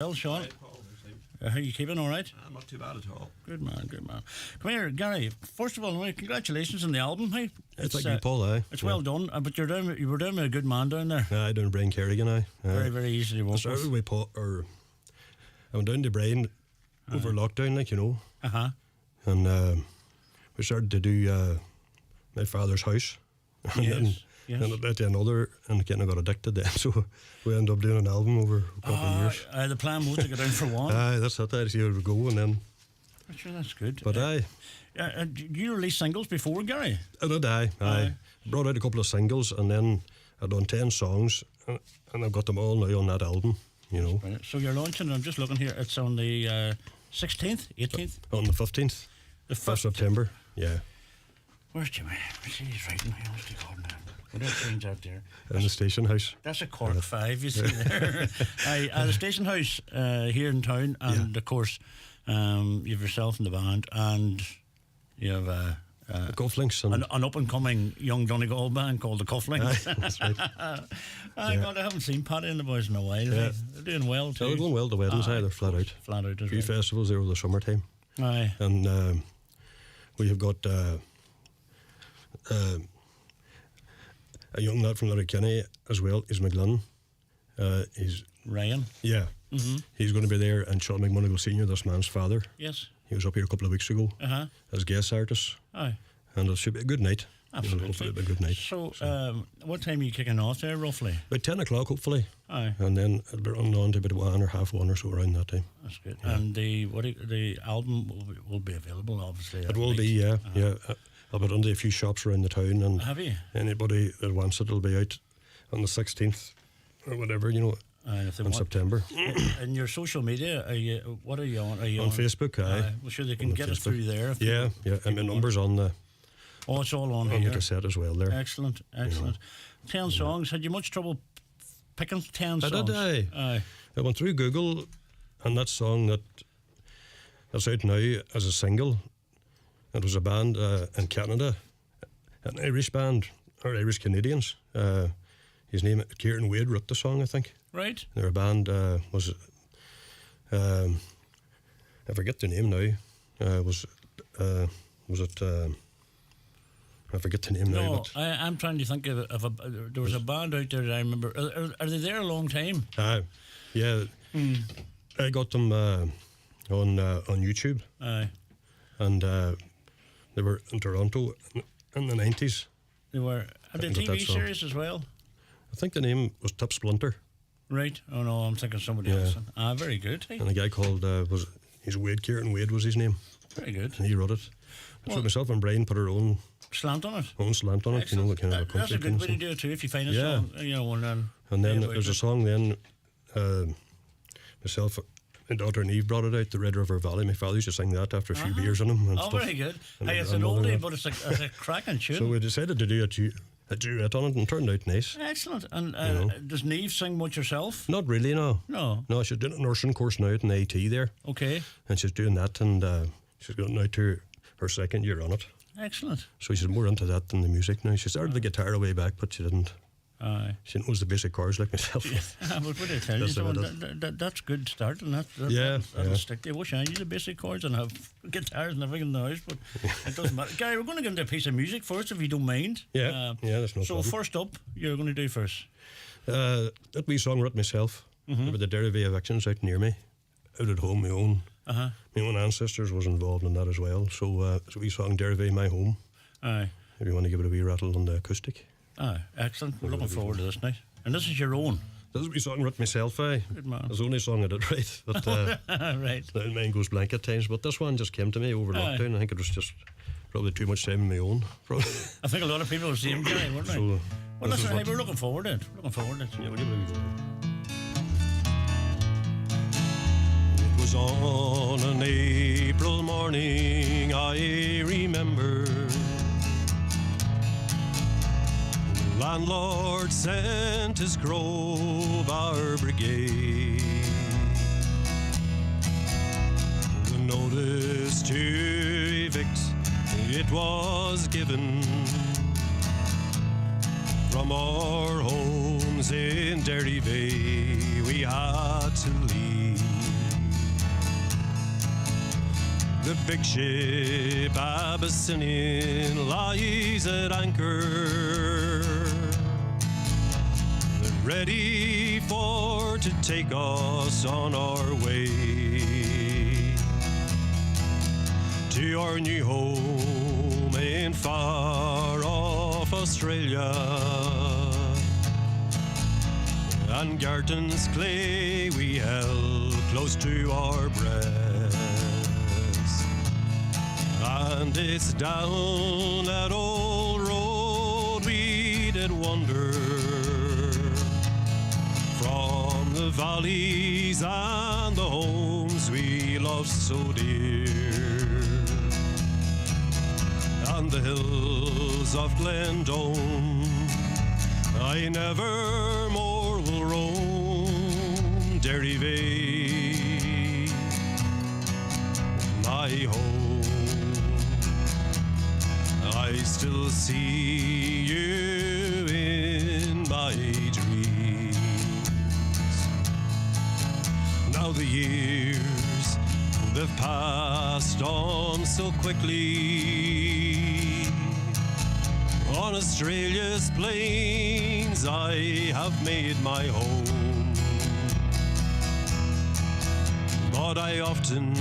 Well, Sean, Right, Paul, how you keeping? All right? not too bad at all. Good man, good man. Come here, Gary. First of all, congratulations on the album. Hey, Thank you, Paul. It's well done. But you were down with a good man down there. I down Brian Kerrigan. Very, very easily I walked. started with Paul, I went down to Brian over lockdown, and we started to do my father's house. And Yes. then it led to another, and again I got addicted then, so we ended up doing an album over a couple of years. The plan was to go down for one. That's it. I see how it would go, and then. Sure, that's good. But did you release singles before, Gary? I did. I brought out a couple of singles, and then I'd done 10 songs, and I've got them all now on that album. Brilliant. So you're launching. I'm just looking here. It's on the 16th, 18th, On the 15th the of 1st. September. Yeah, Where's Jimmy? I see he's writing. What's the card now? What that change out there? in the station house. That's a Cork 5, you see there. The station house here in town, and of course, you have yourself in the band, and you have The Cufflinks. And an up and coming young Donegal band called the Cufflinks. that's right. God, I haven't seen Paddy and the boys in a while. Yeah. They're doing well too. They're going well, the weddings, they're flat out. Flat out as Few well. festivals there over the summertime. Aye. And we have got a young lad from Letterkenny as well, is McGlynn. He's Ryan. He's going to be there, and Sean McMonigal Senior, this man's father. Yes. He was up here a couple of weeks ago as guest artist, Aye. and it should be a good night. Absolutely. Hopefully it'll be a good night. So, what time are you kicking off there, roughly? About 10 o'clock, hopefully. Aye. And then it'll be running on to about 1 or half 1 or so around that time. That's good. And the album will be available, obviously. It will be, yeah. I'll be under a few shops around the town, and Have you? anybody that wants it will be out on the 16th or whatever, If they in want. September. And your social media, what are you on? Are you On Facebook, aye. Well, sure, they can On get us Facebook. through there. if Yeah, they- and my number's on the Oh, it's all on the here. cassette as well there. Excellent. 10 songs. Had you much trouble picking 10 I songs? did, Aye. I went through Google, and that song that's out now as a single, it was a band in Canada, an Irish band, or Irish Canadians. His name, Kieran Wade, wrote the song, I think. Right. Their band was, I forget the name now. Was it? I forget the name now. No, But I'm trying to think of there was a band out there that I remember. Are they there a long time? yeah, I got them on YouTube, Aye. and they were in Toronto in the 90s. They were. Are they I got that TV song. series as well? I think the name was Tip Splinter, Right. Oh no, I'm thinking somebody Yeah. else. Very good. Hey. and a guy called he's Wade, Kieran Wade was his name, Very good. and he wrote it. Well- So myself and Brian put our own Slant on it. slant on it, Excellent. kind of a That's a country good kind way of to song. do it too. If you find a Yeah. song, And then yeah, there's a song then, myself, my daughter and Eve brought it out, the Red River Valley. My father used to sing that after a few beers on him and Oh, stuff. very good. And Hey, my it's an grandmother oldie, and but it's a cracking tune. So we decided to do a duet on it, and it turned out nice. Excellent. And does Neve sing much herself? Not really, no. No. No, she's doing a nursing course now at an AT there, Okay. and she's doing that, and she's going now to her second year on it. Excellent. So she's more into that than the music now. She started the guitar a way back, but she didn't. Aye. She knows the basic chords like myself. But what did I tell you? That's So about that's good start, and that'll Yeah. stick. I wish I knew the basic chords and have guitars and everything in the house, but it doesn't matter. Gary, we're going to get into a piece of music first, if you don't mind. Yeah, that's no So problem. first up, you're going to do first. That wee song I wrote myself about the Derry evictions out near me, out at home, my own ancestors was involved in that as well. So it's a wee song, Derry, my home. Aye. If you want to give it a wee rattle on the acoustic. Aye. Excellent. We're looking forward to this now. And this is your own. This is a wee song I wrote myself, aye. Good man. It's the only song I did write. But Right. mine goes blank at times. But this one just came to me over Aye. lockdown. I think it was just probably too much time on my own. Probably. I think a lot of people will see him, Gary, wouldn't they? So, Well, this listen, is hey, what- we're looking forward to it. Looking forward to it. Yeah, we'll give it a wee go. It was on an April morning, I remember. The landlord sent his crowbar brigade. The notice to evict, it was given. From our homes in Derry Bay, we had to leave. The big ship Abyssinian lies at anchor, ready for to take us on our way to our new home in far off Australia. And Garton's clay we held close to our breasts, and it's down that old road we did wander, from the valleys and the homes we loved so dear, and the hills of Glendome I never more will roam. Derry Bay, my home, I still see you in my dreams. Now the years, they've passed on so quickly. On Australia's plains I have made my home, but I often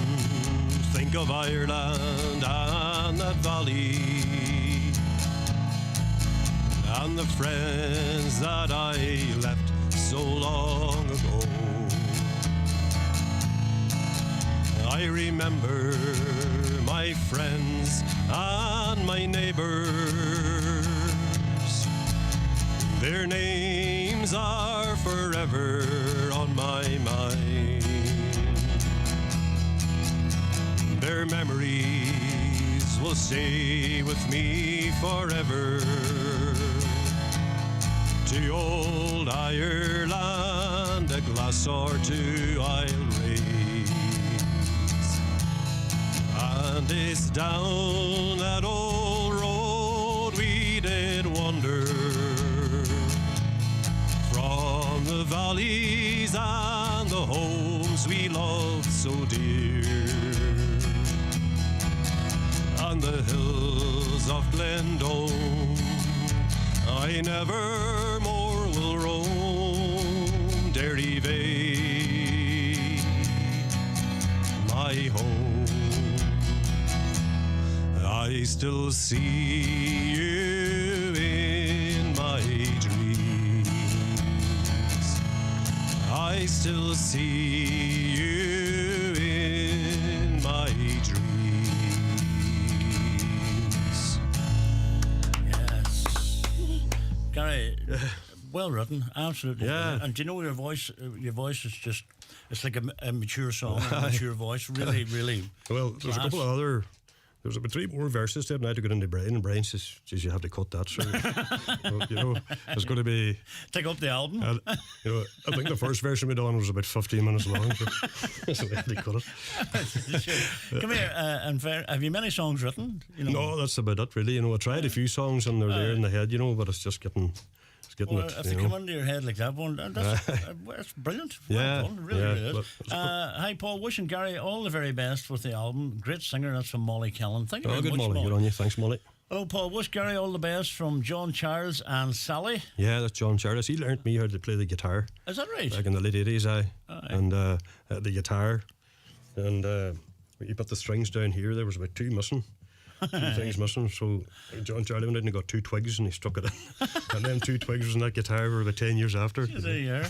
think of Ireland and that valley, and the friends that I left so long ago. I remember my friends and my neighbors. Their names are forever on my mind. Their memories will stay with me forever. To old Ireland a glass or two I'll raise, and it's down that old road we did wander, from the valleys and the homes we loved so dear, and the hills of Glendome I never more will roam. Derry Bay, my home, I still see you in my dreams. I still see you in my dreams. Yes. Gary, well written, absolutely. Yeah. And do you know your voice is just, it's like a mature song, a mature voice, really, really. Well, there's a couple of other. There was about 3 more verses there, and I had to get into Brian, and Brian says, "Geez, you have to cut that." So, well, you know, it's going to be. Take up the album. You know, I think the first version we done was about 15 minutes long, so we had to cut it. Come here, and have you many songs written? You know? No, that's about it, really. You know, I tried a few songs, and they're there in the head, you know, but it's just getting. Well, it, if they come into your head like that one, that's brilliant. Yeah, Well done, really, yeah, really is. Hi, Paul. Wishing Gary all the very best with the album. Great singer. That's from Molly Kellan. Thank you very good, much, Molly. Good on you. Thanks, Molly. Hello, Paul. Wish Gary all the best from John Charles and Sally. Yeah, that's John Charles. He learnt me how to play the guitar. Is that right? Back in the late 80s, and the guitar, and you put the strings down here. There was about 2 missing. 2 things missing, so John Charlie went in and got 2 twigs and he stuck it in. And then 2 twigs was in that guitar for about 10 years after. There you are.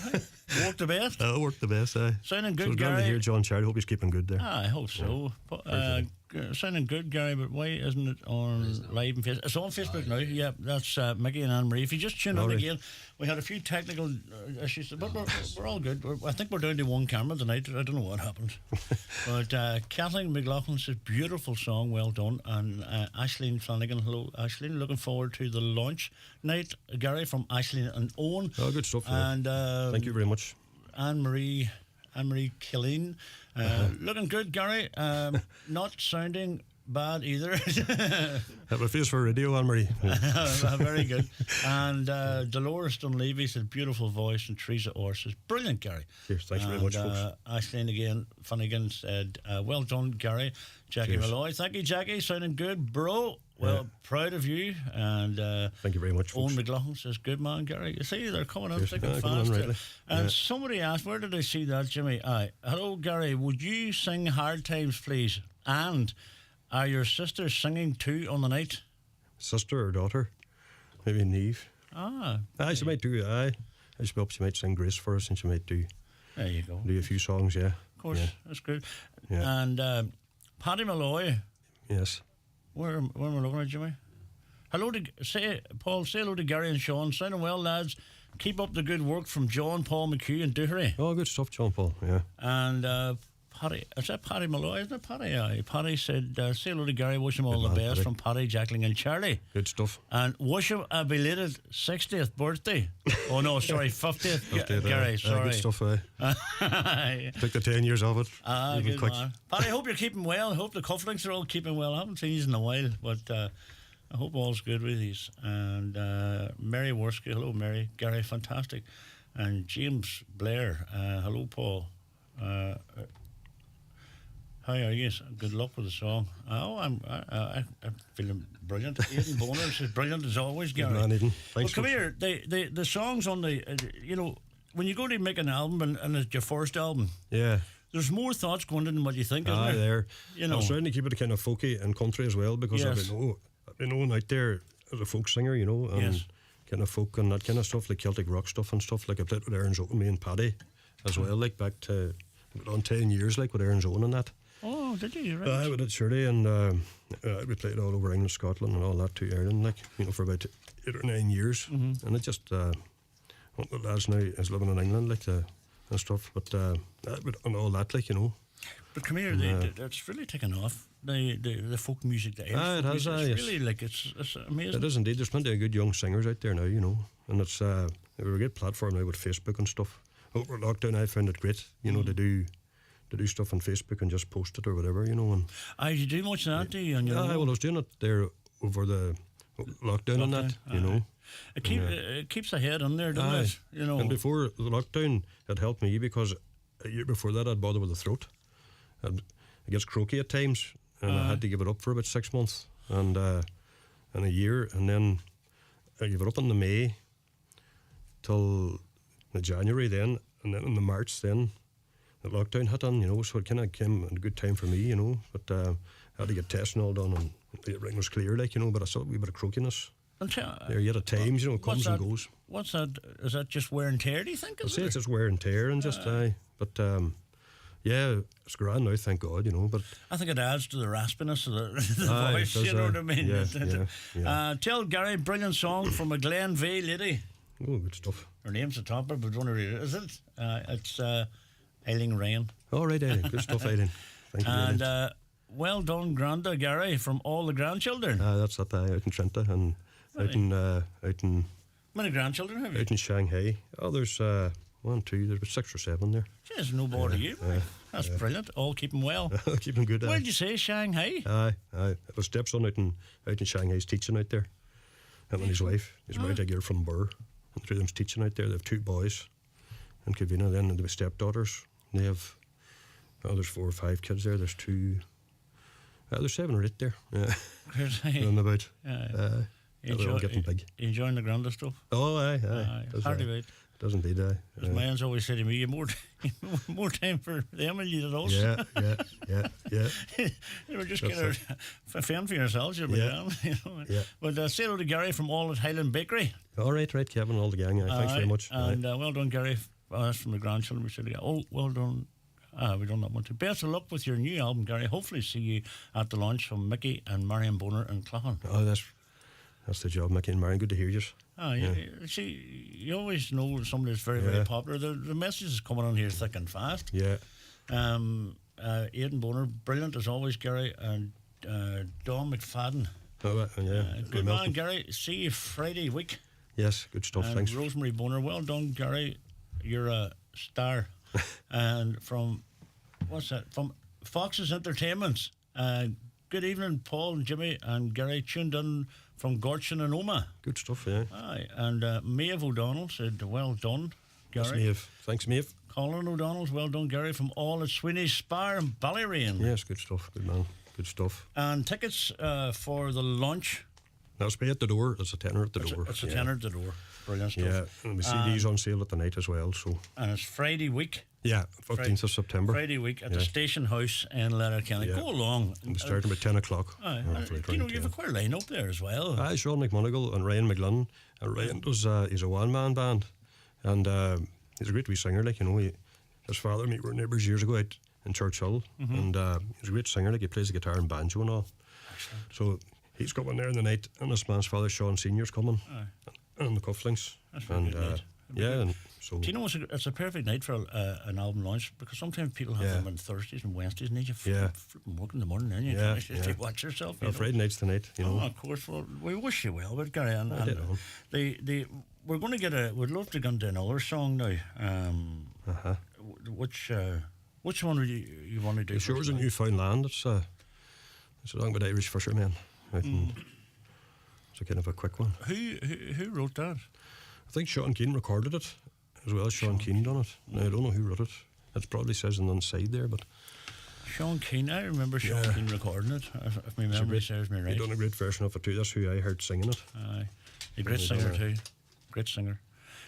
Worked the best. Worked the best, aye. Sounding good, so Gary. glad to hear John Charlie. Hope he's keeping good there. I hope so. But, sounding good, Gary, but why isn't it on live and Facebook? It's on Facebook now. Yeah, that's Mickey and Anne Marie. If you just tune in again, we had a few technical issues, but we're all good. I think we're down to 1 camera tonight. I don't know what happened. But Kathleen McLaughlin says, beautiful song, well done. And Aisling Flanagan, hello, Aisling. Looking forward to the launch night, Gary, from Aisling and Owen. Oh, good stuff. And thank you very much. Anne-Marie Killeen. Looking good, Gary. Not sounding bad either. Have a face for radio, Anne-Marie. Very good. And Dolores Dunleavy said, beautiful voice, and Teresa Orr says, brilliant, Gary. Cheers, thanks very much, folks. Ashleen again, Finnegan said, well done, Gary. Jackie Cheers. Malloy, thank you, Jackie, sounding good, bro. Well, proud of you. And thank you very much, folks. Owen McLaughlin says, good man, Gary. You see, they're coming up Cheers. thick and Coming on fast. rightly. And somebody asked, where did I see that, Jimmy? Aye. Hello, Gary, would you sing Hard Times, please? And are your sisters singing too on the night? Sister or daughter? Maybe Neve. Aye, she might do, aye. I suppose she might sing Grace for us, and she might do there you go. a few songs, yeah. Of course, that's good. Yeah. And Paddy Malloy, Yes. where am I looking at, Jimmy? Hello to Paul. Say hello to Gary and Sean. Sounding well, lads. Keep up the good work from John Paul McHugh and Doohery. Oh, good stuff, John Paul, yeah. And Paddy, is that Paddy Malloy? Isn't it Paddy? Aye. Paddy said, say hello to Gary. Wish him all the man, best Paddy. from Paddy, Jacqueline, and Charlie. Good stuff. And wish him a belated 60th birthday. Oh no, sorry, 50th. Gary, sorry. Good stuff, Aye. Took the 10 years of it. Even Good quick. man. Paddy, I hope you're keeping well. I hope the cufflinks are all keeping well. I haven't seen you in a while, but I hope all's good with you. And Mary Worski, hello Mary. Gary, fantastic. And James Blair, hello Paul. How are you? Good luck with the song. I'm feeling brilliant. Aidan Boner says brilliant as always, Gary. Good man, Aidan. Well, Thanks, come folks. here. The songs on the, when you go to make an album and it's your first album, Yeah. there's more thoughts going in than what you think, isn't Aye, there? there. I was trying to keep it kind of folky and country as well, because Yes. I've been known out there as a folk singer, and Yes. kind of folk and that kind of stuff, like Celtic rock stuff and stuff. Like I played with Aaron's Owen, me and Paddy as well, like back to on 10 years, like with Aaron's Owen and that. Oh, did you? Right. I did surely, and we played all over England, Scotland, and all that to Ireland, like for about 8 or 9 years. And it just one of the lads now is living in England, like and stuff. But and all that, like But come here, it's really taken off. The folk music, the Irish it folk has, music, yes. it's really like it's amazing. It is indeed. There's plenty of good young singers out there now, and it's we're a good platform now with Facebook and stuff. Over lockdown, I found it great, to do stuff on Facebook and just post it or whatever, and. Did you do much of that, do you? On your Well, I own? was doing it there over the lockdown and that, It keeps the head on there, doesn't it? And before the lockdown, it helped me because a year before that, I'd bothered with the throat. I gets croaky at times, and I had to give it up for about 6 months and a year, and then I gave it up in the May till the January then, and then in the March then, the lockdown hit on, so it kind of came at a good time for me, but I had to get tests and all done, and the ring was clear, like, but I saw a wee bit of croakiness. There yet at times, it comes and goes. What's that? Is that just wear and tear, do you think? I'd say it's just wear and tear and just, but yeah, it's grand now, thank God, but... I think it adds to the raspiness of the Aye, voice, it does, you know what I mean? yeah. Tell Gary, brilliant song from a Glen Veigh lady. Oh, good stuff. Her name's the top, but we don't read it, is it? It's Eileen Rain. All right, Aileen. Good stuff, Aileen. Thank you very much. And well done, Granda, Gary, from all the grandchildren. That's that out in Trenta and out in How many grandchildren have you? out in Shanghai. Oh, there's 1, 2, there's about 6 or 7 there. Jeez, no bother you. That's brilliant. All keeping well. Keeping good. Where did you say, Shanghai? Aye. The stepson out in Shanghai's teaching out there. Him and his wife. He's married to a girl from Burr. And 3 of them's teaching out there. They have 2 boys. And Kavina then, and they have stepdaughters. They have, there's 4 or 5 kids there. There's 2, there's 7 or 8 there. Yeah. Round about. They're all getting big. You enjoying the Granda stuff? Oh, aye. Hardly wait. Does indeed, aye. As my aunt's always said to me, you more time for them than you did us. Yeah. You were just kind of fend for yourselves, you're down. Yeah. But say hello to Gary from all at Highland Bakery. All right, Kevin, all the gang. Thanks very much. And well done, Gary. That's from the grandchildren. We said, oh, well done. We've done that one too. Best of luck with your new album, Gary. Hopefully see you at the launch from Mickey and Marion Boner and Cloughan. Oh, that's the job, Mickey and Marion. Good to hear you. See, you always know somebody that's very, very popular. The message is coming on here thick and fast. Yeah. Aidan Boner, brilliant as always, Gary, and Don McFadden. Oh, yeah. Good man, Gary. See you Friday week. Yes, good stuff. And Thanks. Rosemary Boner, well done, Gary. You're a star. And from, what's that? From Fox's Entertainments. good evening, Paul and Jimmy and Gary tuned in from Gorchin and Oma. Good stuff, yeah. Aye, and Maeve O'Donnell said, well done, That's Gary. Maeve. Thanks, Maeve. Colin O'Donnell's, well done, Gary, from all at Sweeney's Spar and Ballyrain. Yes, good stuff. Good man. Good stuff. And tickets for the launch. That's be at the door. It's a tenner at the door. It's a tenner at the door. Brilliant stuff. Yeah, and we CDs on sale at the night as well. So And it's Friday week. yeah, 15th of September. Friday week at the Station House in Letterkenny. Yeah. Go along. And we start about 10 o'clock. Aye, Roughly you know, around you have a 10. queer line up there as well. Aye, Sean McMonigal and Ryan McGlynn. And Ryan does, he's a one-man band. And he's a great wee singer, like, you know. His father and me were neighbours years ago out in Churchill. And he's a great singer, like, he plays the guitar and banjo and all. Excellent. So he's coming there in the night, and this man's father, Sean Senior's coming. Aye. And the cufflinks. That's very And good night. yeah, and so... Do you know it's a perfect night for an album launch, because sometimes people have them on Thursdays and Wednesdays, and you flipping work in the morning, and you you watch yourself. You Well, know. Friday night's the night, you know. Oh, of course. Well, we wish you well, but Gary, and dead on. we're going to get we'd love to get into another song now. Which one would you want to do? The Shores first, of now? Newfoundland. It's a song about Irish fishermen. Out in, it's a kind of a quick one. Who wrote that? I think Sean Keane recorded it as well. Sean Keane done it. Now, I don't know who wrote it. It probably says on the side there, but Sean Keane. I remember Sean Keane recording it. If my memory serves me right. he done a great version of it too. That's who I heard singing it. Aye, a great singer too. Great singer.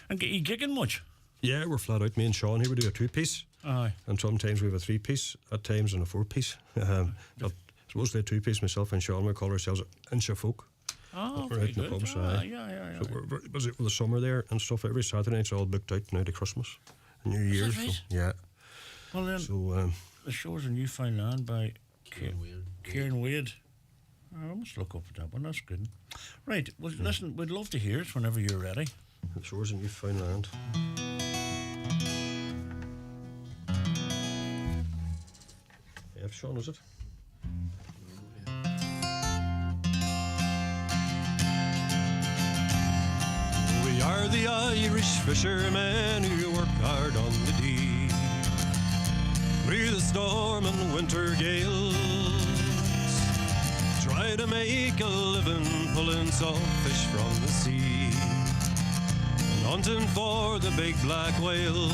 And you gigging much? Yeah, we're flat out. Me and Sean here, we do a 2-piece. Aye. And sometimes we have a 3-piece at times and a 4-piece. But it's mostly a 2-piece. Myself and Sean, we call ourselves Inch of Folk. Oh, We're very out in the good. pubs, Ah, aye. yeah. So we're very busy with the summer there and stuff. Every Saturday night's all booked out now to Christmas and New Year's. right? So, yeah. Well then, So The Shores of Newfoundland by Kieran Wade. I must look up at that one. That's good. Right. Well, listen, we'd love to hear it whenever you're ready. The Shores of Newfoundland. Yeah, Sean, is it? We are the Irish fishermen who work hard on the deep through the storm and winter gales. Try to make a living pulling saltfish from the sea and hunting for the big black whale.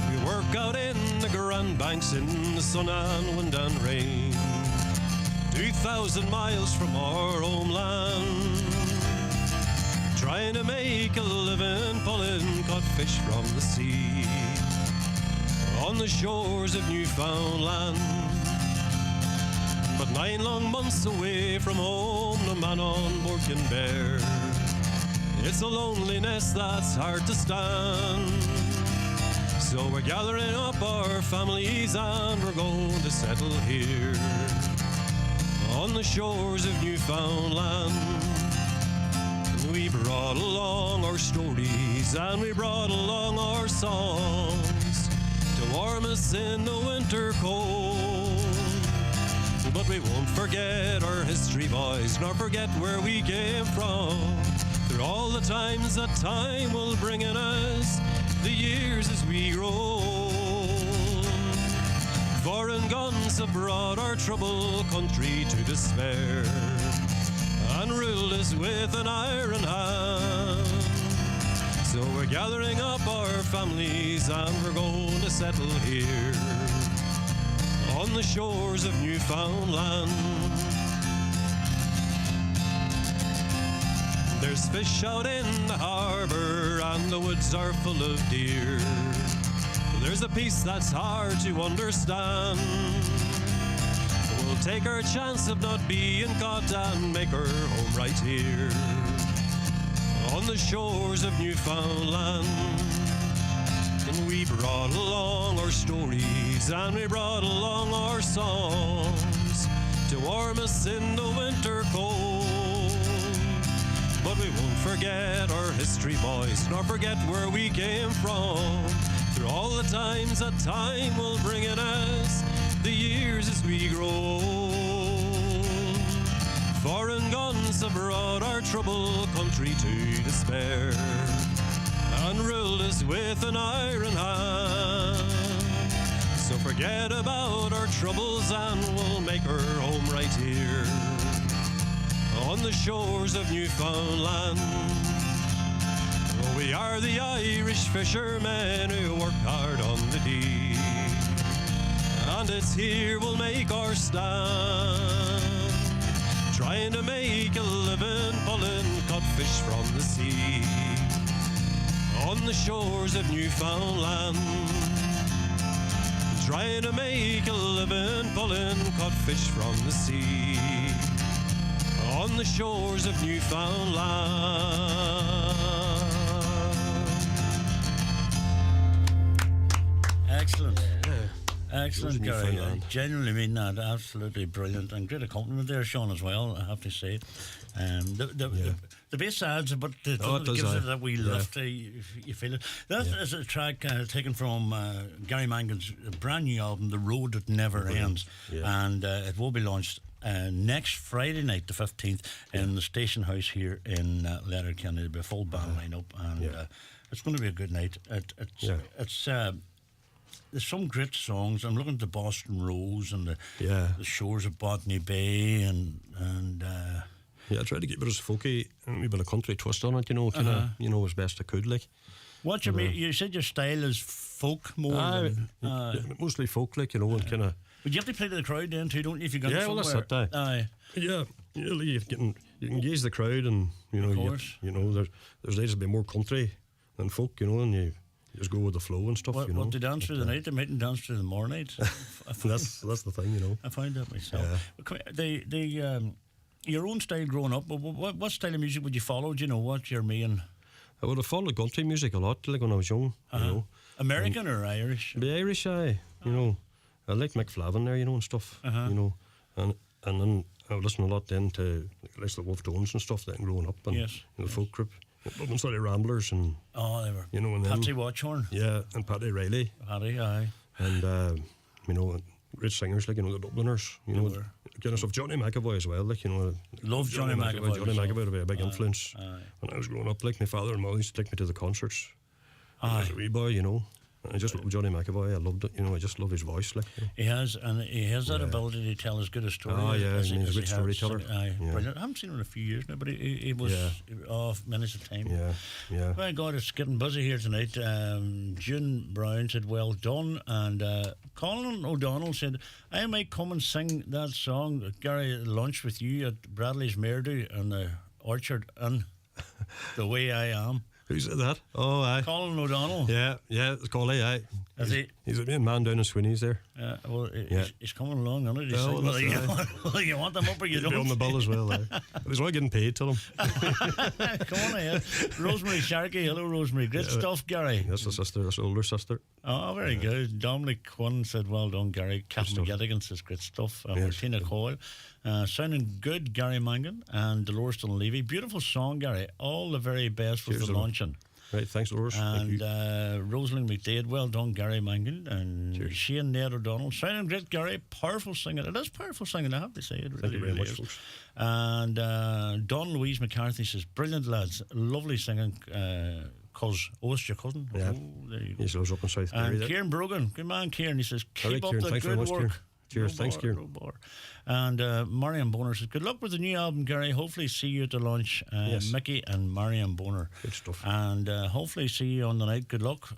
We work out in the Grand Banks in the sun and wind and rain, 2,000 miles from our homeland, trying to make a living pulling codfish from the sea on the shores of Newfoundland. But 9 long months away from home, no man on board can bear. It's a loneliness that's hard to stand. So we're gathering up our families and we're going to settle here on the shores of Newfoundland. And we brought along our stories and we brought along our songs to warm us in the winter cold. But we won't forget our history, boys, nor forget where we came from. Through all the times that time will bring in us, the years as we grow old. Foreign guns have brought our troubled country to despair and ruled us with an iron hand. So we're gathering up our families and we're going to settle here on the shores of Newfoundland. There's fish out in the harbour and the woods are full of deer. There's a peace that's hard to understand. We'll take our chance of not being caught and make our home right here on the shores of Newfoundland. And we brought along our stories and we brought along our songs to warm us in the winter cold. But we won't forget our history, boys, nor forget where we came from. Through all the times that time will bring in us, the years as we grow old. Foreign guns have brought our troubled country to despair and ruled us with an iron hand. So for forget about our troubles and we'll make our home right here on the shores of Newfoundland. We are the Irish fishermen who work hard on the deep, and it's here we'll make our stand, trying to make a living pulling codfish from the sea on the shores of Newfoundland. Trying to make a living pulling codfish from the sea on the shores of Newfoundland. Excellent. Excellent, Gary. I genuinely mean that. Absolutely brilliant. And great accompaniment there, Sean, as well, I have to say. The bass adds, but it gives it that wee lift. You feel it. That is a track taken from Gary Mangan's brand new album, The Road That Never Ends. And it will be launched next Friday night, the 15th, in the Station House here in Letterkenny. There'll be a full band lineup, and it's going to be a good night. There's some great songs. I'm looking at the Boston Rose and the shores of Botany Bay and I tried to keep it as folky and a bit of country twist on it, as best I could. Like, what you mean? You said your style is folk more. Mostly folk, like, and kind of. But you have to play to the crowd then too, don't you? If you're going somewhere. Well, that's it. Aye. Yeah, you can engage the crowd, and of course. There's days to be more country than folk, and you just go with the flow and stuff. What they dance through the night, they mightn't dance through the morning. that's the thing, I find that myself. Yeah. Your own style growing up, what style of music would you follow? Do you know what your main? I would have followed country music a lot, like when I was young. American or Irish? The Irish, I like Mick Flavin there, and stuff. And then I would listen a lot then to like the Wolf Tones and stuff then growing up, and the folk group. Sort of Ramblers and they were and Patsy Watchorn, and Paddy Riley, aye, and great singers like the Dubliners, kind of stuff. Johnny McAvoy as well, like love Johnny McAvoy. Johnny McAvoy would be a big influence when I was growing up. Like my father and mother used to take me to the concerts. I was a wee boy, I just love Johnny McAvoy. I loved it, I just love his voice. Like, he has that ability to tell as good a story. He's a good storyteller. Brilliant. I haven't seen him in a few years now, but he was off minutes of time. My God, it's getting busy here tonight. June Brown said, "Well done," and Colin O'Donnell said, "I might come and sing that song, Gary, at lunch with you at Bradley's Meardo and the Orchard and the way I am." Who said that? Oh, aye. Colin O'Donnell. Yeah, it's Colin, aye. He's a main man down in Sweeney's there. He's coming along, isn't he? Well, you want them up or you don't? He'll be on the bill as well, aye. He's all getting paid, tell him. Come on ahead. Rosemary Sharkey, hello Rosemary. Great stuff, Gary. That's the sister, that's the older sister. Oh, very good. Dominic Quinn said, "Well done, Gary." Captain McGettigan says, "Great stuff." Martina Coyle. Sounding good, Gary Mangan and Dolores Dunleavy. Beautiful song, Gary. All the very best with the launching. Right, thanks, Dolores. And Rosalind McDade, well done, Gary Mangan. And Shane Ned O'Donnell, sounding great, Gary. Powerful singing. It is powerful singing, I have to say. It Thank you very much, is. Folks. And Don Louise McCarthy says, "Brilliant, lads. Lovely singing. It's your cousin." Yeah. Oh, there you go. He lives up in South And Derry. Kieran Brogan, good man, Kieran. He says, "Keep up Kieran, the thanks very good much, work." Kieran. Cheers, thanks, Kieran. No bother. And Mariam Boner says, "Good luck with the new album, Gary. Hopefully see you at the launch." Mickey and Mariam Boner. Good stuff. And hopefully see you on the night. Good luck.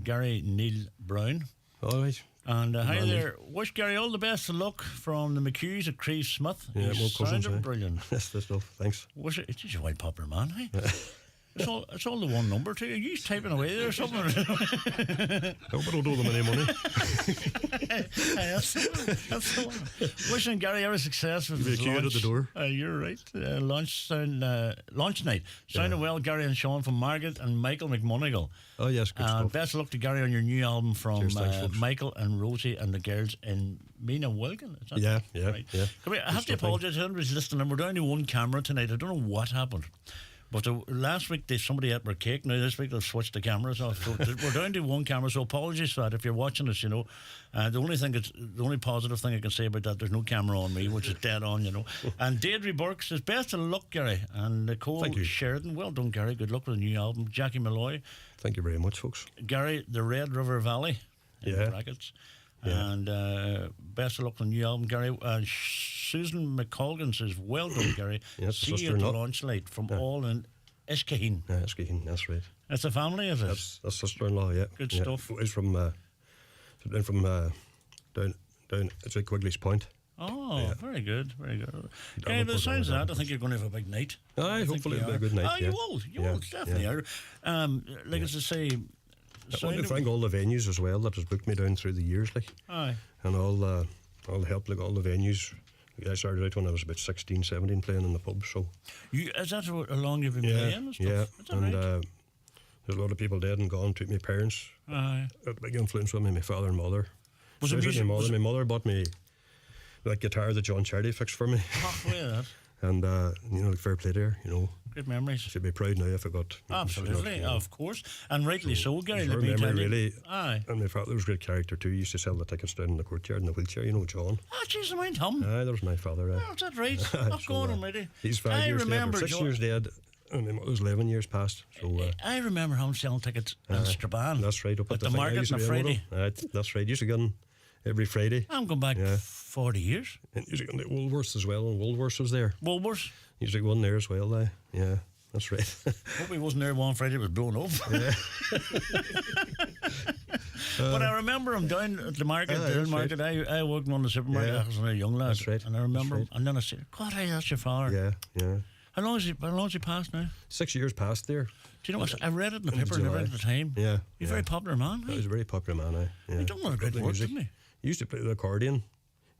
Gary Neil Brown. All right. And hi there. Wish Gary all the best of luck from the McHughes at Creve Smith. Yeah, more cousins. Brilliant. That's the stuff. Thanks. Wish it. It's a white popular man, hey? It's all the one number too. Are you typing away there or something? I hope I don't owe them any money. That's the one. Wishing Gary every success with his launch. At the door. You're right. Launch night. Sounding well, Gary and Sean from Margaret and Michael McMonigal. Oh yes, good stuff. Best of luck to Gary on your new album from Cheers, thanks, Michael and Rosie and the girls in Mina Wilkin. Is that right? Yeah. Come here, I have to apologise to everybody's listening. And we're down to one camera tonight. I don't know what happened. But last week somebody ate my cake. Now this week they've switched the cameras off. So we're down to one camera. So apologies for that. If you're watching us, the only positive thing I can say about that, there's no camera on me, which is dead on, And Deirdre Burke says, "Best of luck, Gary." And Nicole Sheridan, well done, Gary. Good luck with the new album. Jackie Malloy, thank you very much, folks. Gary, the Red River Valley. In brackets. Yeah. And best of luck on the new album, Gary. Susan McColgan says, well done, Gary. Yeah, it's See a you at the sister-in-law. launch light from all in Eskaheen. Yeah, that's right. That's a family, is it? That's sister-in-law, yeah. Good yeah. stuff. He's from down it's like Quigley's Point. Oh, Yeah. very good, very good. Down Yeah, in but the sounds of that, I Portugal. think you're going to have a big night. Aye, I think hopefully you it'll be a are. good night. Oh, yeah. you will, definitely yeah. are. Like as I say, I want to thank all the venues as well that has booked me down through the years, like, aye. and all the help, like all the venues. I started out when I was about 16, 17 playing in the pub, so Is that how long you've been yeah, playing and stuff? yeah, Is that and right? there's a lot of people dead and gone. To my parents, Aye. a big influence on me. My father and mother. Was it Especially music? my mother bought me that guitar that John Charity fixed for me, Halfway that. and like fair play there. Good memories. She'd be proud now if I got Absolutely, of course. And rightly so, Gary. Her Let me memory tell you. really. Aye. And my father was a great character too. He used to sell the tickets down in the courtyard in the wheelchair. John. Ah, jeez, I mind him. Aye, that was my father. Oh, is that right? Oh, So, God almighty. He's 5 I years dead. remember Or 6 John- years dead. And my mother's 11 years past. So I remember him selling tickets in Strabane. that's right. Up at at the market used to on a be in Friday. Winnowell. Aye, that's right. Used to go in every Friday. I'm going back Yeah. 40 years. And used to go in the Woolworths as well. And Woolworths was there. Woolworths. Used to go in there as well. Yeah, that's right. Hope he wasn't there one Friday, it was blown up. But I remember him down at the market. Aye, The that's market. I worked in one of the supermarkets. Yeah. I was a young lad. That's right. And I remember That's him. And then I said, God, hey, that's your father. yeah. How long is he passed now? 6 years past there. Do you know what? I read it in the In paper and I read it at the time. Yeah. He's a very popular man. He Hey? was a very popular man. Yeah. He done a lot of great Lovely work, music. didn't he? He used to play the accordion,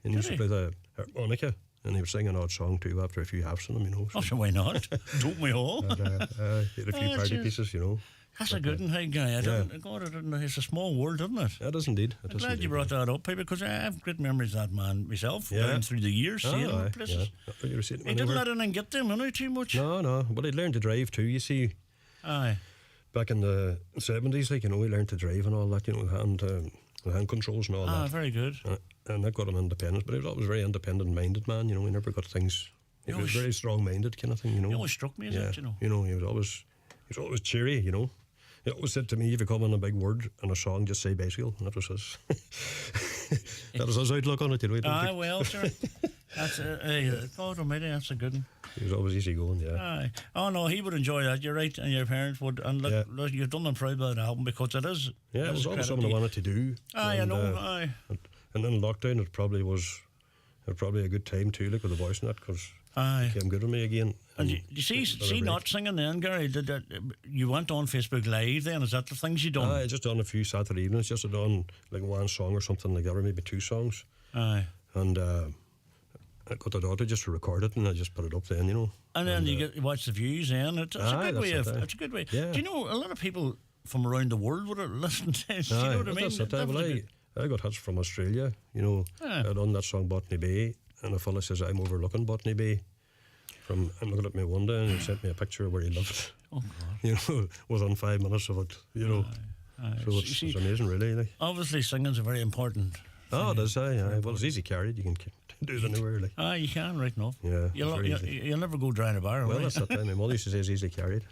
and he used to play the harmonica, and he would sing an odd song too after a few halves in them, Oh, so why not? Don't we all? And, he had a few Oh, party jeez. pieces. That's a good one, hey, guy. God, it's a small world, isn't it? That is indeed. I'm glad you brought that up, hey, because I have great memories of that man myself, Yeah. down through the years, seeing him in places. Yeah. You were seeing him He didn't anywhere. let anything get them, you know, too much. No. But he learned to drive too. You see, Aye. back in the 70s, he learned to drive and all that. With hand controls and all Ah, that. very good. And that got him independence. But he was always a very independent-minded man. He never got things. He was very strong-minded kind of thing. He always struck me as that, you know. He was always cheery. He always said to me, if you come on a big word in a song, just say bicycle. And that was his that was his outlook on it. Aye, well, sir. That's God almighty, that's a good one. He was always easy going, yeah. Aye. Oh, no, he would enjoy that, you're right, and your parents would. And look, you've done them proud by that album because it is. Yeah, it was always credit something I to- wanted to do. Aye, and, I know, aye. And then lockdown, it probably was a good time too, like with the voice and that, because Aye. it became good with me again. And you see not singing then, Gary, you went on Facebook Live then, is that the things you done? I just done a few Saturday evenings, just done like one song or something like that, or maybe two songs. Aye. And I got the daughter just to record it, and I just put it up then, And then you watch the views then. It's a Aye, good way that's of, it, aye. it's a good way. Yeah. Do you know, a lot of people from around the world would have listened to this, do you know what I mean? That's it. That was Well, a good- I got hits from Australia, Aye. I done that song Botany Bay, and a fella says, I'm overlooking Botany Bay. I'm looking at my window, and he sent me a picture of where he lived. Oh, God. Within 5 minutes of it, Aye. So You it's see, amazing, really. Like. obviously singing's a very important. Oh, it is, aye. Well, it's easy carried. You can do it anywhere, like. Ah, you can, right enough. Yeah, You'll, it's very you'll, easy. you'll never go dry in a bar, Well, right? that's the time. My mother used to say it's easily carried.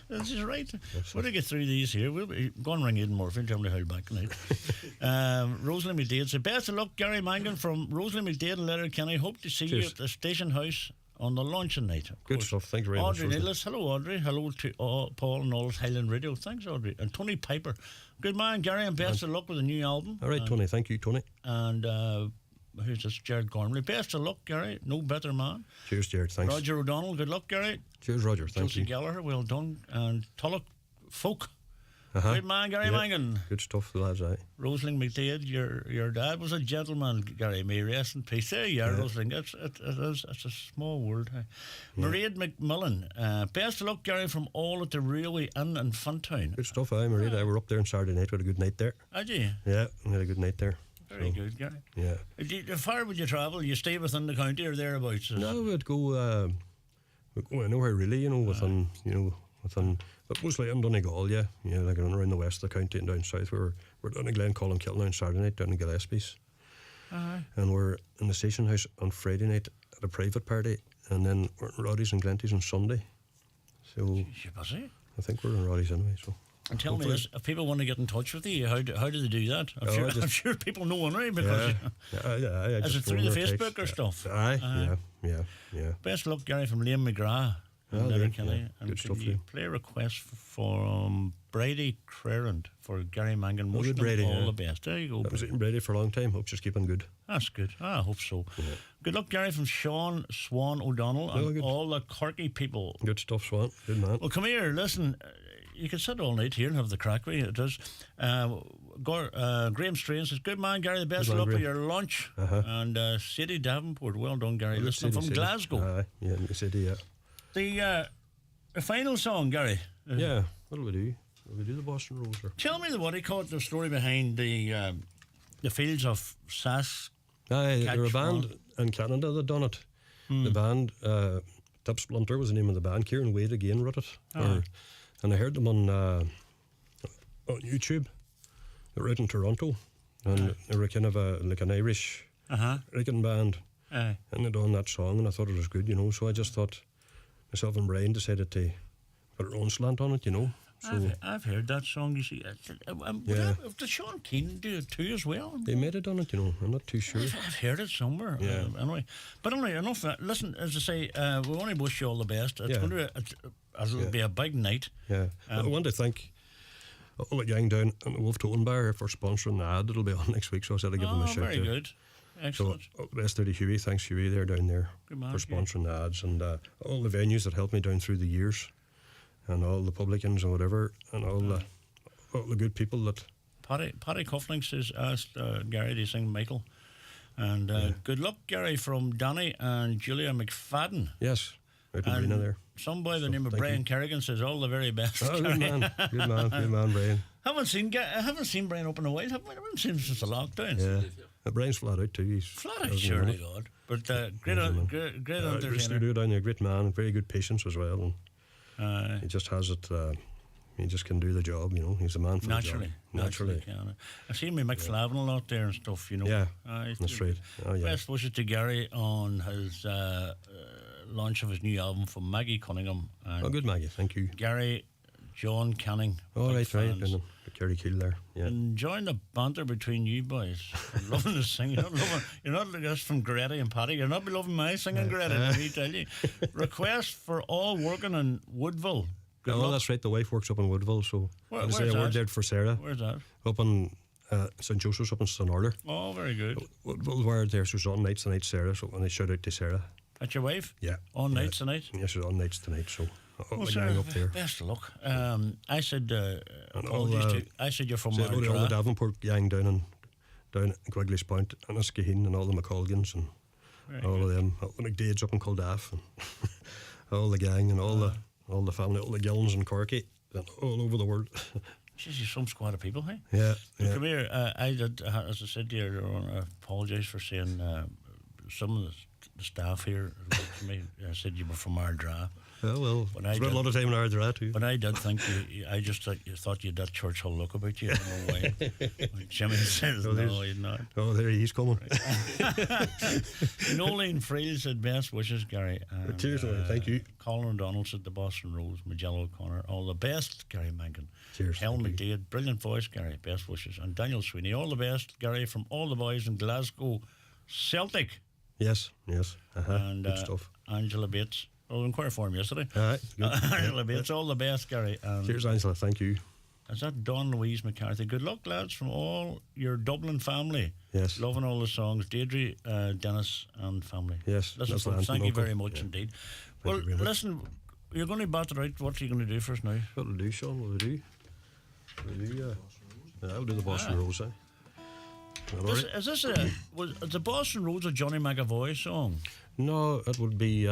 This is right. We're to get through these here. We'll be go and ring Aidan Murphy and tell him to hold back tonight. Rosalind McDade said, best of luck, Gary Mangan from Rosalind McDade and Letterkenny. Hope to see you Cheers. at the station house on the launching night. of Good course. stuff. Thank you very much. Audrey Rosalie. Nicholas, hello Audrey, hello to Paul and all at Highland Radio. Thanks Audrey. And Tony Piper, good man Gary, and best of luck with the new album. All right, Tony. Thank you, Tony. And who's this? Jared Gormley, best of luck Gary, no better man. Cheers, Jared. Thanks. Roger O'Donnell, good luck Gary. Cheers, Roger. Thank Chelsea you. Gallagher, well done. And Tulloch Folk, Uh-huh. good man Gary Yeah. Mangan. Good stuff, the lads, aye. Rosling McDade, your dad was a gentleman, Gary. May he rest in peace. There you are, Rosling. It's a small world. Mairead McMillan, best of luck, Gary, from all at the Railway Inn in Funtown. Good stuff, aye, Marie. I were up there on Saturday night. We had a good night there. Did you? Yeah, we had a good night there. Very So, good, Gary. Yeah. How far would you travel? You stay within the county or thereabouts? No, we'd go anywhere really, within, but mostly in Donegal, yeah. Yeah, like around the west of the county and down south. We're down in Glencolin Kiln on Saturday night, down in Gillespie's. Aye. And we're in the station house on Friday night at a private party, and then we're in Roddy's and Glenty's on Sunday. So You busy? I think we're in Roddy's anyway, so. And tell me this, if people want to get in touch with you, how do they do that? I'm sure people know anyway, because is it through the Facebook or stuff? Aye, yeah. Best luck, Gary, from Liam McGrath. And good stuff, you play a request from Brady Crerand for Gary Mangan. Wishing Brady, all the best. There you go. I was eating Brady for a long time. Hope she's keeping good. That's good. I hope so. Yeah. Good luck, Gary, from Sean Swan O'Donnell and all the Corky people. Good stuff, Swan. Good man. Well, come here. Listen, you can sit all night here and have the crack with you. It does. Graham Strain says, good man, Gary, the best luck for your lunch. And Sadie Davenport, well done, Gary. Listening from Glasgow. Yeah, Sadie, yeah. The final song, Gary. Yeah, what do we do? We do the Boston Rolls. Tell me what he called the story behind the fields of Sass. Aye, they were a band in Canada that done it. The band, Tip Splinter was the name of the band. Kieran Wade again wrote it. And I heard them on YouTube. They were out in Toronto. And they were kind of like an Irish rigging band. And they done that song, and I thought it was good, So I just thought, myself and Brian decided to put our own slant on it, So I've heard that song, you see. Did Sean Keenan do it too as well? They made it on it, I'm not too sure. I've heard it somewhere. Yeah. Anyway, enough of that. Listen, as I say, we want to wish you all the best. It's going to it'll be a big night. Yeah. I want to thank all the gang down at the Wolf Totem Bar for sponsoring the ad. It'll be on next week, so I said I'd give them a shout out. Very good. Excellent. So, all the best to Huey. Thanks, Huey, there down there for sponsoring the ads, and all the venues that helped me down through the years, and all the publicans and whatever, and all the good people that. Paddy Cufflinks has asked Gary to sing Michael, and good luck, Gary, from Danny and Julia McFadden. Yes, right in Brina there. Some boy by the name of Brian Kerrigan says all the very best. Oh, good man, Brian. I haven't seen Brian up in a while. I haven't seen him since the lockdown. Yeah. Brian's flat out too. He's flat out, surely God. But great entertainer. Do down there, great man, very good patience as well. And he just has it. He just can do the job. He's a man for the job. Naturally. I seen me Mick Flavin a lot there and stuff. Yeah, that's right. Best wishes to Gary on his launch of his new album from Maggie Cunningham. And good Maggie, thank you. Gary, John Canning. Oh, right. Kerry Keel there. Yeah. Enjoying the banter between you boys. Loving the singing. You're not like us from Greta and Paddy. You're not be loving my singing, Greta, let me tell you. Request for all working in Woodville. That's right. The wife works up in Woodville, so I'll say a word there for Sarah. Where's that? Up in St. Joseph's, up in St. Order. Oh, very good. Woodville word there, so she's on nights tonight, Sarah, so when they shout out to Sarah. That's your wife? Yeah. On nights tonight? Yeah, she's on nights tonight, so... Sarah, up there. Best of luck. I said you're from all the Davenport gang down in Quigley's Point, and Skaheen and all the McColgans and all of them, all the McDades up in Culdaff and all the gang and all the family, all the Gillens and Corky and all over the world. Jeez, you're some squad of people, hey? Yeah. Come here. I did, as I said to you, I apologise for saying some of the staff here to me said you were from Ardra. Oh, well, I spent a lot of time in Ardra too. But I did think I just thought you had that Churchill look about you. I don't know why. Jimmy says no, he's not. Oh, there he's coming. Nolene Freel said best wishes, Gary. And, cheers, thank you. Colin O'Donnell said the Boston Rose, Magello O'Connor, all the best, Gary Mangan. Cheers. Helen McDade, brilliant voice, Gary, best wishes. And Daniel Sweeney, all the best, Gary, from all the boys in Glasgow Celtic. Yes. And good stuff. Angela Bates. I inquired for him yesterday. Angela Bates, all the best, Gary. Cheers, Angela, thank you. Is that Dawn Louise McCarthy? Good luck, lads, from all your Dublin family. Yes. Loving all the songs. Deirdre, Dennis, and family. Yes. Listen, folks, thank you very much indeed. Well, listen, you're going to batter out. What are you going to do for us now? What'll do, Sean? What'll do? I'll do the Boston Rose, Is this the Boston Rose a Johnny McAvoy song? No, it would be...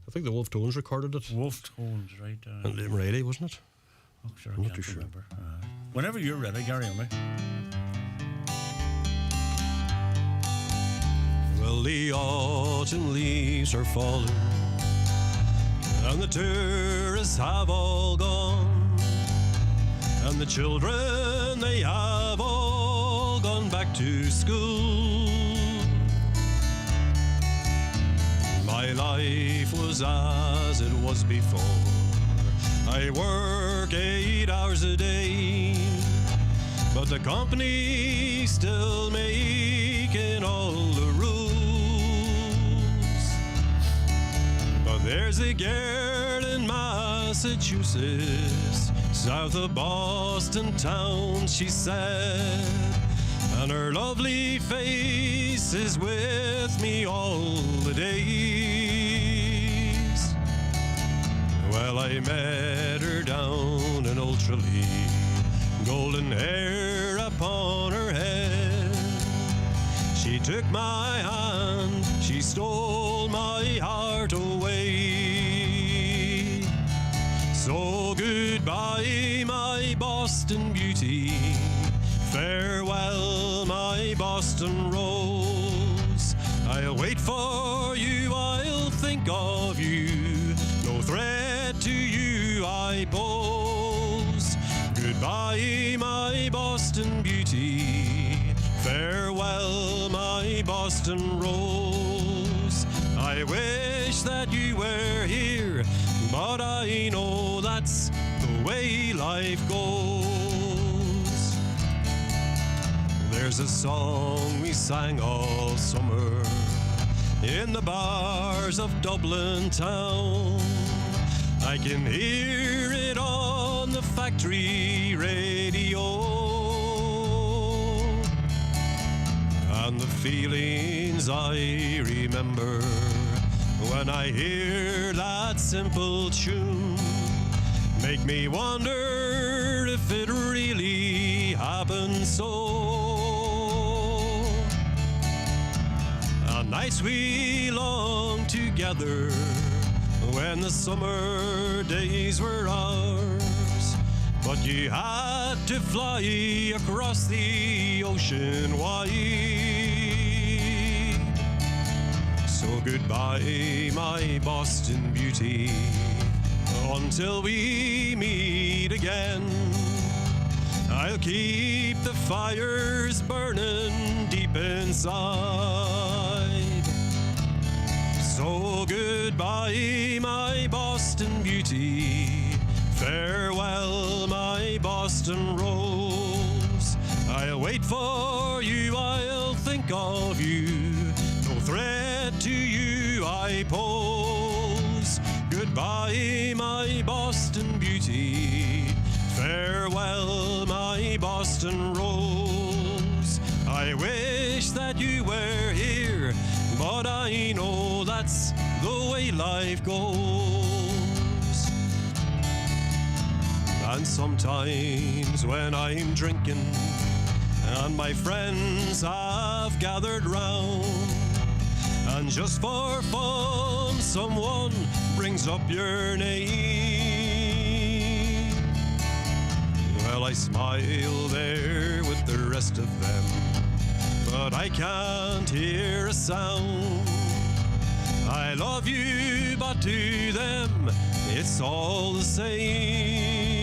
I think the Wolf Tones recorded it. Wolf Tones, right. And Liam Reilly, wasn't it? Oh, sure, I'm not too sure. Whenever you're ready, Gary, on me. Well, the autumn leaves are falling, and the tourists have all gone, and the children, they have all gone back to school. My life was as it was before, I work 8 hours a day, but the company's still making all the rules. But there's a girl in Massachusetts, south of Boston town, she said, and her lovely face is with me all the days. Well, I met her down in Ultralee, golden hair upon her head. She took my hand, she stole my heart away. So goodbye, my Boston beauty, farewell, my Boston rose. I'll wait for you, I'll think of you, no threat to you I pose. Goodbye, my Boston beauty, farewell, my Boston rose. I wish that you were here, but I know that's the way life goes. There's a song we sang all summer in the bars of Dublin town. I can hear it on the factory radio, and the feelings I remember when I hear that simple tune make me wonder if it really happened so. And nights we longed together when the summer days were ours, but you had to fly across the ocean wide. So goodbye, my Boston beauty, until we meet again. I'll keep the fires burning deep inside. So goodbye, my Boston beauty, farewell, my Boston rose. I'll wait for you, I'll think of you, no threat to you I pose. Goodbye, my Boston beauty, farewell, my Boston rose. I wish that you were here, but I know that's the way life goes. And sometimes when I'm drinking and my friends have gathered round, and just for fun someone brings up your name, well, I smile there with the rest of them, but I can't hear a sound. I love you, but to them it's all the same.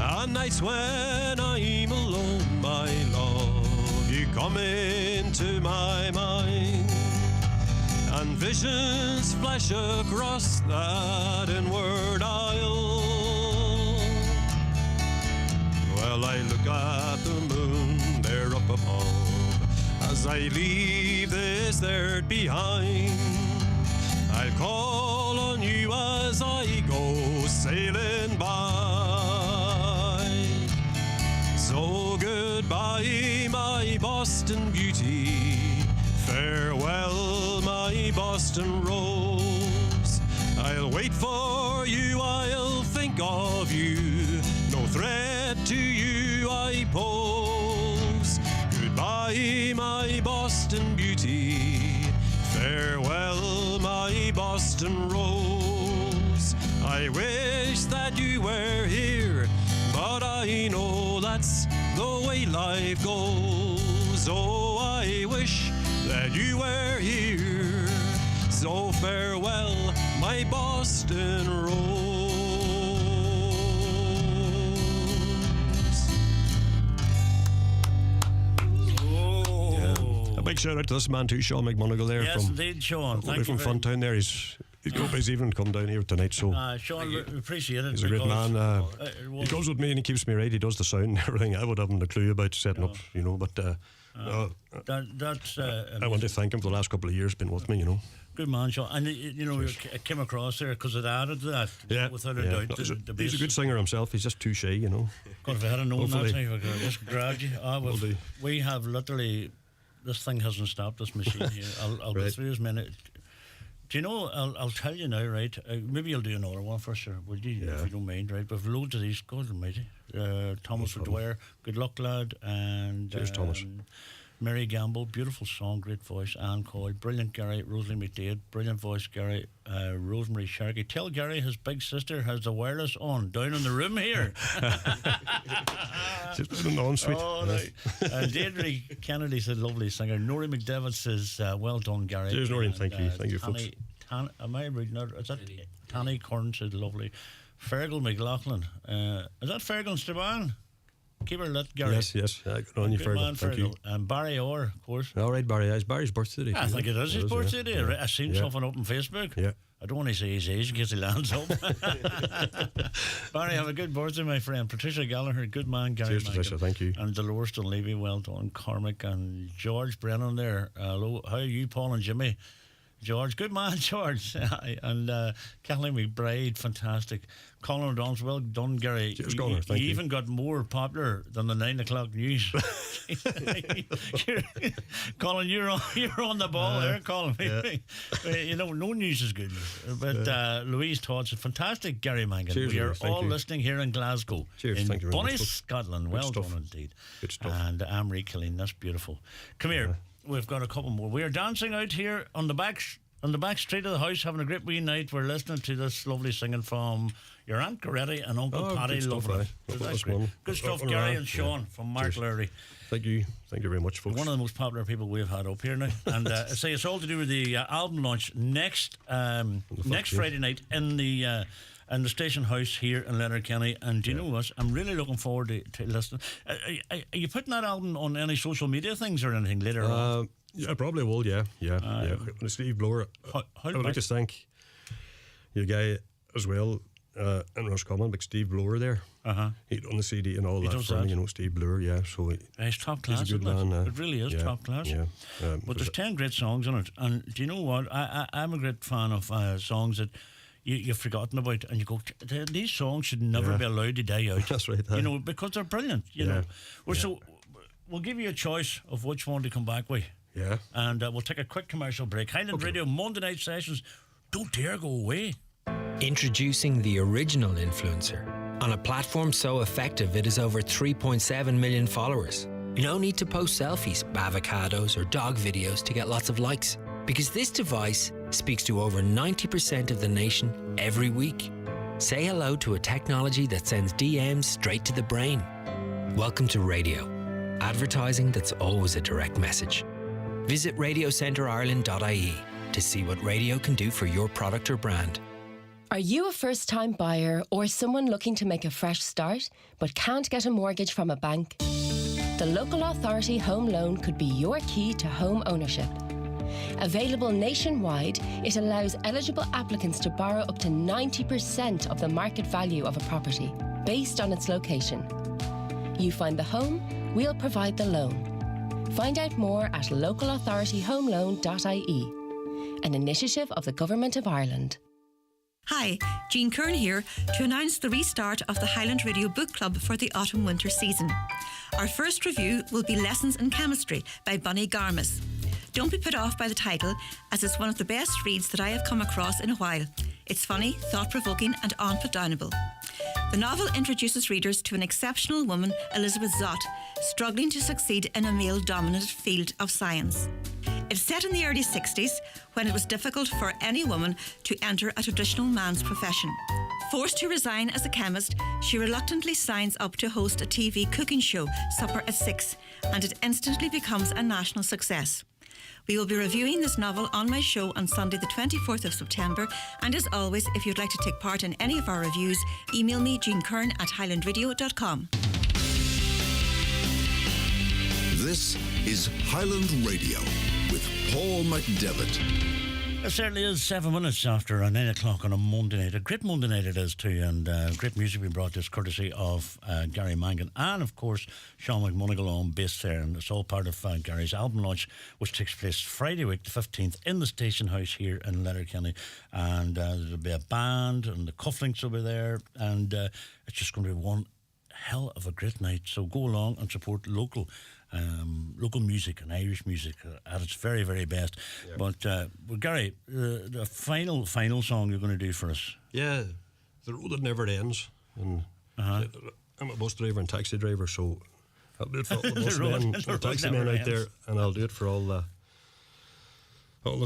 On nights when I'm alone, my love, you come into my mind, and visions flash across that inward aisle. Well, I look at the moon there up above as I leave this earth behind. I'll call on you as I go sailing by. So goodbye, my Boston beauty, farewell, my Boston rose. I'll wait for you, I'll think of you, no threat to you I pose. Goodbye, my Boston beauty, farewell, my Boston rose. I wish that you were here, but I know that's the way life goes. Oh, I wish that you were here. So farewell, my Boston rose. A big shout out to this man too, Sean McMonagle there yes, from indeed, Sean. Thank you from Funtown there. He's he's even come down here tonight, so Sean, appreciate it. he's a great man. He goes with me and he keeps me right. He does the sound and everything. I would have no clue about setting up, you know, but that's I want to thank him for the last couple of years being with me, you know. good man, Sean. And you know, it came across there because it added to that. Yeah, without a doubt. No, he's a good singer himself. He's just too shy, you know. God, if I had known that, I could have just grabbed you. We have literally, this thing hasn't stopped. This machine here. I'll go through as many. Do you know? I'll tell you now, right? Maybe you'll do another one for sure, will you? Yeah. If you don't mind, right? But loads of these. God Almighty. Thomas O'Dwyer, good luck, lad, and cheers, Thomas. Mary Gamble, beautiful song, great voice. Anne Coyle, brilliant. Gary, Rosalie McDade, brilliant voice. Gary, Rosemary Sharkey. Tell Gary his big sister has the wireless on down in the room here. She's put an ensuite. Oh, right. Deirdre Kennedy said, lovely singer. Nori McDevitt says, well done, Gary. Cheers, Nori, thank you, folks. Am I reading that? Is that Tanny Corn said, lovely. Fergal McLaughlin. Is that Fergal Steban? Keep her lit, Gary. Yes. Good on you, Fergal. Thank you. And Barry Orr, of course. All right, Barry. It's Barry's birthday today. I think it is his birthday today. Yeah. I seen something up on Facebook. Yeah. I don't want to say his age in case he lands up. Barry, have a good birthday, my friend. Patricia Gallagher, good man. Gary Cheers, Patricia, thank you. And Dolores Dunleavy, well done. Cormac and George Brennan there. Hello, how are you, Paul and Jimmy? George, good man, George. And Kathleen McBride, fantastic. Colin O'Donnell, well done, Gary. Cheers, Connor, thank you. You even got more popular than the 9 o'clock news. Colin, you're on the ball there, Colin. Yeah. You know, no news is good. But Louise Todd's fantastic, Gary Mangan. Cheers, we are thank all you. listening here in Glasgow. Cheers, in thank you very Bunny, much. Scotland. Well stuff. done indeed. Good stuff. And Anne-Marie Killeen, that's beautiful. Come here. We've got a couple more. We are dancing out here on the back street of the house, having a great wee night. We're listening to this lovely singing from your Aunt Coretti and Uncle Paddy. Lovely. Good stuff, Gary and Sean from Mark Lurley. Thank you very much, folks. One of the most popular people we've had up here now. And say it's all to do with the album launch next Friday night in the station house here in Letterkenny. And do you know what? I'm really looking forward to listening. Are you putting that album on any social media things or anything later on? Yeah, I probably will, yeah. Steve Blower, I would like to thank your guy as well, and Roscommon, like Steve Blower there. He done the CD and all that for me, you know, Steve Blower, yeah. So he's top class, he's a good isn't man. It really is top class. Yeah. But there's 10 great songs in it. And do you know what? I'm a great fan of songs that you've forgotten about, and you go, these songs should never be allowed to die out. That's right. You know, because they're brilliant, you know. So we'll give you a choice of which one to come back with. Yeah. And we'll take a quick commercial break. Highland Radio Monday night sessions. Don't dare go away. Introducing the original influencer. On a platform so effective it has over 3.7 million followers. No need to post selfies, avocados or dog videos to get lots of likes. Because this device speaks to over 90% of the nation every week. Say hello to a technology that sends DMs straight to the brain. Welcome to radio. Advertising that's always a direct message. Visit radiocenterireland.ie to see what radio can do for your product or brand. Are you a first-time buyer or someone looking to make a fresh start but can't get a mortgage from a bank? The local authority home loan could be your key to home ownership. Available nationwide, it allows eligible applicants to borrow up to 90% of the market value of a property based on its location. You find the home, we'll provide the loan. Find out more at localauthorityhomeloan.ie, an initiative of the Government of Ireland. Hi, Jean Kern here to announce the restart of the Highland Radio Book Club for the autumn-winter season. Our first review will be Lessons in Chemistry by Bunny Garmus. Don't be put off by the title, as it's one of the best reads that I have come across in a while. It's funny, thought-provoking and unputdownable. The novel introduces readers to an exceptional woman, Elizabeth Zott, struggling to succeed in a male-dominated field of science. It's set in the early 60s, when it was difficult for any woman to enter a traditional man's profession. Forced to resign as a chemist, she reluctantly signs up to host a TV cooking show, Supper at 6, and it instantly becomes a national success. We will be reviewing this novel on my show on Sunday the 24th of September, and as always, if you'd like to take part in any of our reviews, email me jeankern@highlandradio.com. This is Highland Radio with Paul McDevitt. It certainly is 7 minutes after 9 o'clock on a Monday night. A great Monday night it is too, and great music being brought to us courtesy of Gary Mangan and, of course, Sean McMonagle on bass there. And it's all part of Gary's album launch, which takes place Friday week, the 15th, in the Station House here in Letterkenny. And there'll be a band, and the Cufflinks will be there, and it's just going to be one hell of a great night. So go along and support local music and Irish music at its very, very best. Yeah. But well, Gary, the final song you're going to do for us. Yeah, The Road That Never Ends. And I'm a bus driver and taxi driver, so I'll do it for all the bus men, the taxi men out there, and I'll do it for all the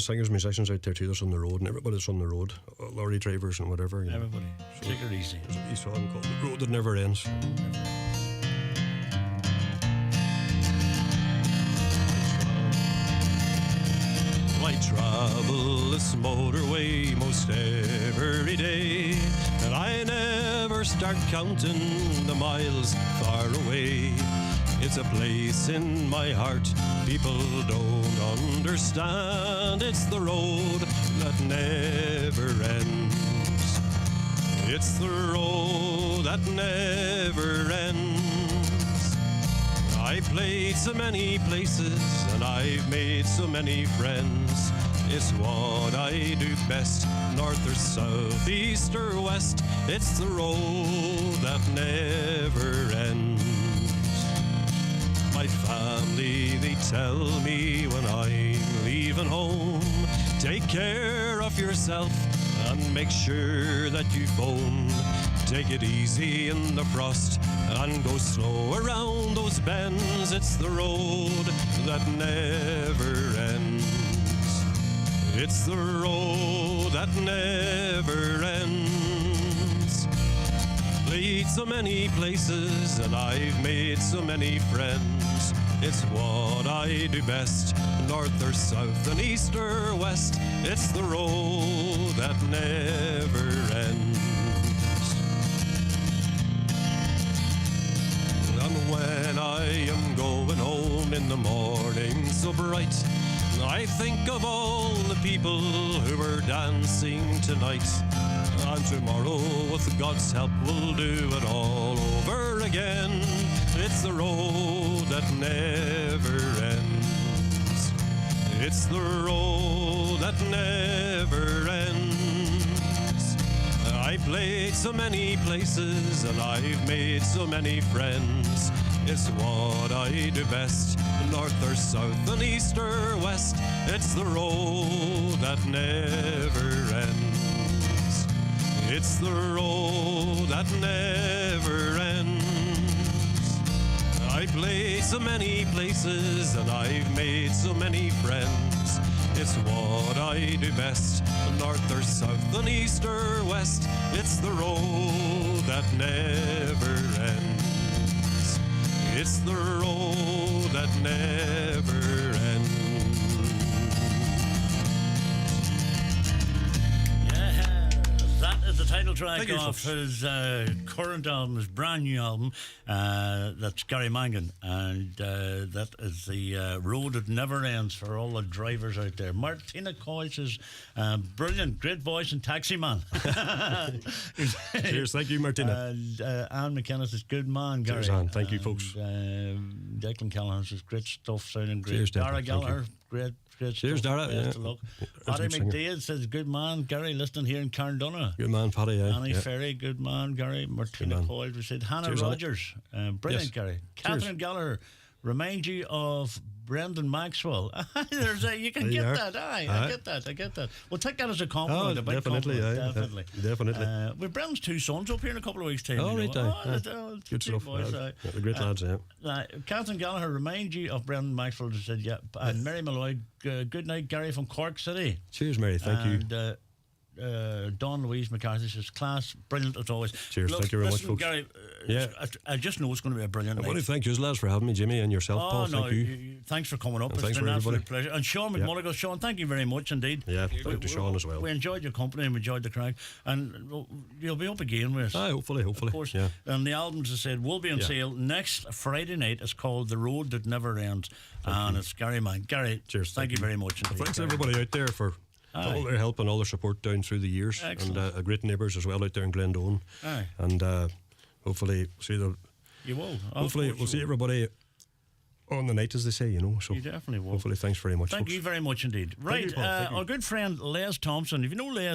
singers, musicians out there too that's on the road, and everybody that's on the road, lorry drivers and whatever. Everybody, so take it easy. There's a wee song called The Road That Never Ends. I travel this motorway most every day, and I never start counting the miles far away. It's a place in my heart people don't understand. It's the road that never ends. It's the road that never ends. I've played so many places and I've made so many friends. It's what I do best, north or south, east or west. It's the road that never ends. My family, they tell me when I'm leaving home, take care of yourself and make sure that you phone. Take it easy in the frost and go slow around those bends. It's the road that never ends. It's the road that never ends. Played so many places and I've made so many friends. It's what I do best, north or south and east or west. It's the road that never ends. And when I am going home in the morning so bright, I think of all the people who were dancing tonight. And tomorrow, with God's help, we'll do it all over again. It's the road that never ends. It's the road that never ends. I played so many places and I've made so many friends. It's what I do best, north or south and east or west. It's the road that never ends. It's the road that never ends. I played so many places and I've made so many friends. It's what I do best, north or south and east or west. It's the road that never ends. It's the road that never ends. That is the title track of his current album, his brand new album. That's Gary Mangan, and that is the road that never ends for all the drivers out there. Martina Coyle says, brilliant, great voice and taxi man. Cheers, thank you, Martina. And Anne McKenna says, good man, Gary. Cheers, Anne, thank you, folks. Declan Callahan says, great stuff, sounding great. Cheers, Dara Gallagher, great Cheers, stuff. Dara. Best of luck. Paddy McDade says, good man, Gary, listening here in Carndonagh. Good man, Paddy. Annie Ferry, good man, Gary. Martina Coyle, we said. Hannah Cheers, Rogers, brilliant, yes. Gary. Catherine Gallagher, remind you of Brendan Maxwell. You can get that. I get that. We'll take that as a compliment. Definitely. With Brendan's two sons up here in a couple of weeks' time. Oh, right, good stuff. Boys, the great lads, Catherine Gallagher, remind you of Brendan Maxwell. Who said, and Mary Malloy, good night, Gary from Cork City. Cheers, Mary. Thank you. Dawn Louise McCarthy says, class, brilliant as always. Cheers, thank you very much, folks. Gary, I just know it's going to be a brilliant night. I want to thank you, lads, for having me, Jimmy, and yourself, Paul. Thank you. Thanks for coming up. And it's been an absolute pleasure. And Sean McMonagle, Sean, thank you very much indeed. Yeah, thank you, Sean, as well. We enjoyed your company and we enjoyed the crack. And you'll be up again with us. Hopefully. Of course. Yeah. And the album, as I said, will be on sale next Friday night. It's called The Road That Never Ends. It's Gary Mangan. Gary, cheers. Thank you very much. Thanks, everybody out there, for all their help and all their support down through the years. Excellent. And great neighbours as well out there in Glendowen. Aye. And hopefully You will. Hopefully we'll see everybody on the night, as they say, you know. So You definitely will. hopefully, thanks very much. Thank folks. you very much indeed. Right, you, Paul. Thank you. our good friend Les Thompson. If you know Les